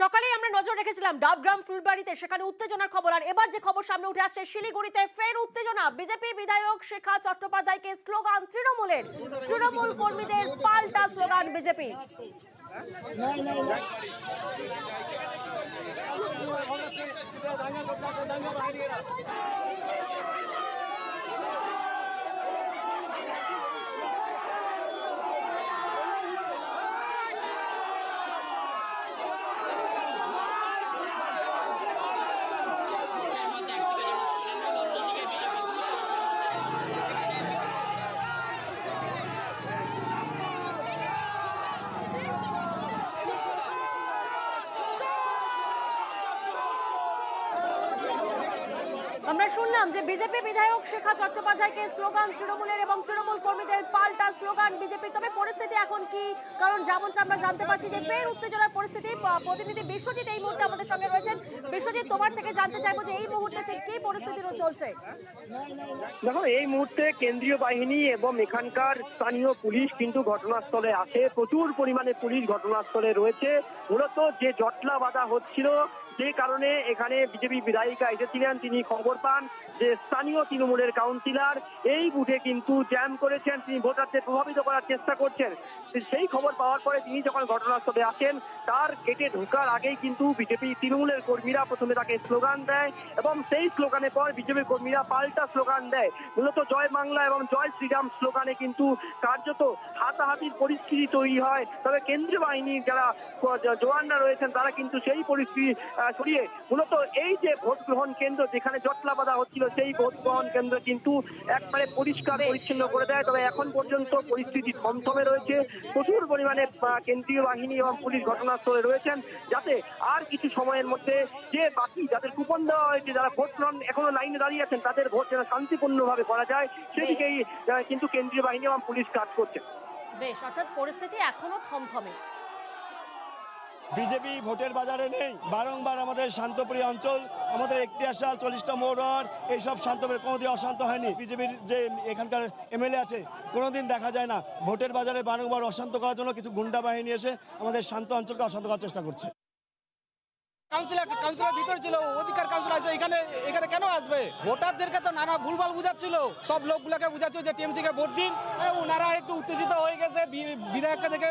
সকালেই আমরা নজর রেখেছিলাম ডাবগ্রাম ফুলবাড়িতে, সেখানে উত্তেজনার খবর। আর এবার যে খবর সামনে উঠে আসছে, শিলিগুড়িতে ফের উত্তেজনা। বিজেপি বিধায়ক শেখা চট্টোপাধ্যায়কে স্লোগান তৃণমূলের, তৃণমূল কর্মীদের পাল্টা স্লোগান বিজেপি। আমরা শুনলাম যে বিজেপি বিধায়ক শেখা চট্টোপাধ্যায়কে স্লোগান তৃণমূলের এবং তৃণমূল কর্মীদের পাল্টা স্লোগান বিজেপি। তবে পরিস্থিতি এখন কি? কারণ যেমনটা আমরা জানতে পারছি যে ফের উত্তেজনার পরিস্থিতি। প্রতিনিধি বিশ্বজিৎ এই মুহূর্তে আমাদের সঙ্গে রয়েছেন। বিশ্বজিৎ, তোমার থেকে জানতে চাইবো যে এই মুহূর্তে ঠিক কি পরিস্থিতি চলছে। দেখো, এই মুহূর্তে কেন্দ্রীয় বাহিনী এবং এখানকার স্থানীয় পুলিশ কিন্তু ঘটনাস্থলে আসে। প্রচুর পরিমাণে পুলিশ ঘটনাস্থলে রয়েছে। মূলত যে জটলা বাঁধা হচ্ছিল, যে কারণে এখানে বিজেপি বিধায়িকা এসেছিলেন, তিনি খবর পান যে স্থানীয় তৃণমূলের কাউন্সিলর এই বুথে কিন্তু জ্যাম করেছেন, তিনি ভোটারদের প্রভাবিত করার চেষ্টা করছেন। সেই খবর পাওয়ার পরে তিনি যখন ঘটনাস্থলে আসেন, তার গেটে ঢোকার আগেই কিন্তু বিজেপি তৃণমূলের কর্মীরা প্রথমে তাকে স্লোগান দেয় এবং সেই স্লোগানের পর বিজেপি কর্মীরা পাল্টা স্লোগান দেয়। মূলত জয় বাংলা এবং জয় শ্রীরাম স্লোগানে কিন্তু কার্যত হাতাহাতির পরিস্থিতি তৈরি হয়। তবে কেন্দ্রীয় বাহিনীর যারা জওয়ানরা রয়েছেন তারা কিন্তু সেই পরিস্থিতি সরিয়ে মূলত এই যে ভোট গ্রহণ কেন্দ্র যেখানে জটলা বাঁধা হচ্ছিল, সেই ভোট গ্রহণ কেন্দ্র কিন্তু একবারে পরিষ্কার পরিচ্ছন্ন করে দেয়। তবে এখন পর্যন্ত পরিস্থিতি থমথমে রয়েছে। প্রচুর পরিমাণে কেন্দ্রীয় বাহিনী এবং পুলিশ ঘটনাস্থলে রয়েছেন, যাতে আর কিছু সময়ের মধ্যে যে বাকি যাদের কুপন দেওয়া হয়েছে, যারা ভোট এখনো লাইনে দাঁড়িয়ে আছেন, তাদের ভোট যেন শান্তিপূর্ণভাবে করা যায়, সেদিকেই কিন্তু কেন্দ্রীয় বাহিনী এবং পুলিশ কাজ করছে। বেশ, অর্থাৎ পরিস্থিতি এখনো থমথমে। বিজেপি ভোটের বাজারে নেই। বারংবার আমাদের শান্তপ্রিয় অঞ্চল, আমাদের 61 সাল 40টা মোড়, এইসব শান্তপ্রিয়, কোনোদিন অশান্ত হয়নি। বিজেপির যে এখানকার এমএলএ আছে, কোনোদিন দেখা যায় না ভোটের বাজারে বারংবার অশান্ত করার জন্য কিছু গুন্ডা বাহিনী এসে আমাদের শান্ত অঞ্চলকে অশান্ত করার চেষ্টা করছে। কাউন্সিলর ভিতর ছিল, অধিকার কাউন্সিলর আছে এখানে কেন আসবে? ভোটারদেরকে তো নানা ভুলভাল বুঝাচ্ছিল, সব লোকগুলোকে বুঝাচ্ছিল যে টিএমসি কে ভোট দিন। ওনারা একটু উত্তেজিত হয়ে গেছে বিধায়ককে দেখে,